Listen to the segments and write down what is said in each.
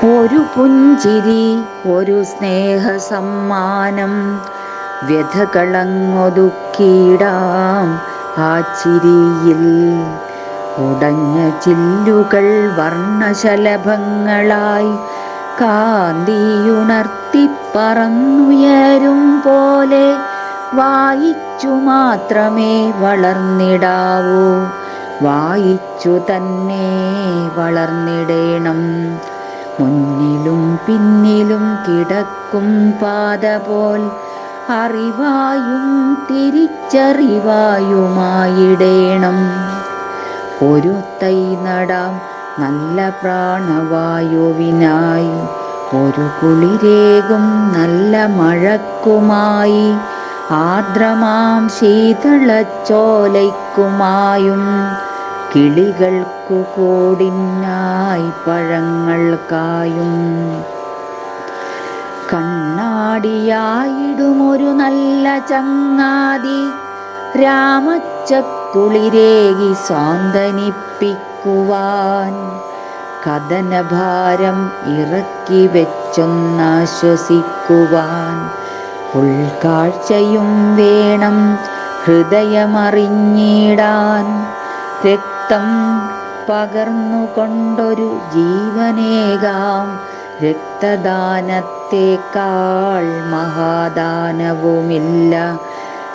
ഒരു പുഞ്ചിരി, ഒരു സ്നേഹസമ്മാനം, വ്യഥകളങ്ങൊതുക്കിയിടാം ആ ചിരിയിൽ. ഉടഞ്ഞ ചില്ലുകൾ വർണ്ണശലഭങ്ങളായി കാന്തിയുണർത്തി പറന്നുയരും പോലെ വായിച്ചു മാത്രമേ വളർന്നിടാവൂ, വായിച്ചു തന്നെ വളർന്നിടേണം. മുന്നിലും പിന്നിലും കിടക്കും പാത പോൽ അറിവായും തിരിച്ചറിവായുമായിടേണം. ഒരു തൈ നടാം നല്ല പ്രാണവായുവിനായി, ഒരു കുളിരേകും നല്ല മഴക്കുമായി, ആർദ്രമാം ശീതളച്ചോലയ്ക്കുമായും, കിളികൾക്കു കൂടിനായി പഴങ്ങൾക്കായും. കണ്ണാടിയായിടുമൊരു നല്ല ചങ്ങാതി, രാമച്ചക്കുളിരേകി സാന്ത്വനിപ്പിക്കുവാൻ, കഥനഭാരം ഇറക്കി വെച്ചൊന്നാശ്വസിക്കുവാൻ. ഉൾക്കാഴ്ചയും വേണം ഹൃദയമറിഞ്ഞിടാൻ, രക്തം പകർന്നുകൊണ്ടൊരു ജീവനേകാം. രക്തദാനത്തേക്കാൾ മഹാദാനവുമില്ല.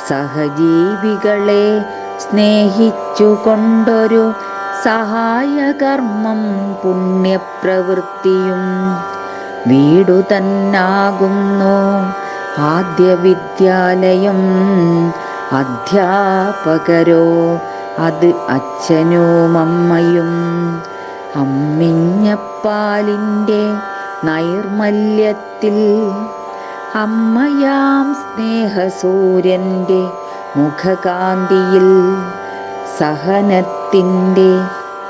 സഹജീവികളെ സ്നേഹിച്ചുകൊണ്ടൊരു സഹായകർമ്മം പുണ്യപ്രവൃത്തിയും. വീടു തന്നാകുന്നു ആദ്യ വിദ്യാലയം, അധ്യാപകരോ അത് അച്ഛനും അമ്മയും. അമ്മിഞ്ഞപ്പാലിൻ്റെ നൈർമല്യത്തിൽ, അമ്മയാം സ്നേഹസൂര്യൻ്റെ മുഖകാന്തിയിൽ, സഹനത്തിൻ്റെ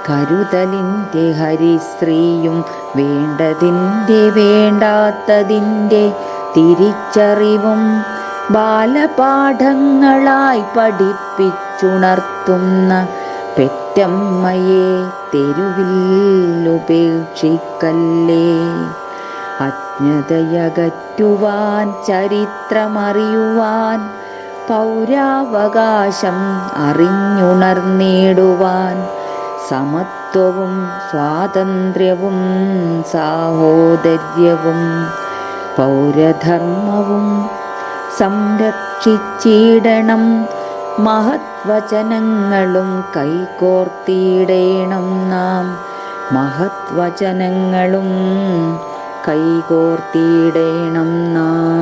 കരുതലിൻ്റെ ഹരിശ്രീയും, വേണ്ടതിൻ്റെ വേണ്ടാത്തതിൻ്റെ തിരിച്ചറിവും ബാലപാഠങ്ങളായി പഠിപ്പിച്ചുണർത്തുന്ന പെറ്റമ്മയെ തെരുവിൽ ഉപേക്ഷിക്കല്ലേ. അജ്ഞതയകറ്റുവാൻ, ചരിത്രമറിയുവാൻ, പൗരാവകാശം അറിഞ്ഞുണർന്നിടുവാൻ, സമത്വവും സ്വാതന്ത്ര്യവും സാഹോദര്യവും പൗരധർമ്മവും സംരക്ഷിച്ചിടണം. മഹത്വചനങ്ങളും കൈകോർത്തിയിടേണം നാം, മഹത്വചനങ്ങളും കൈകോർത്തിയിടേണം നാം.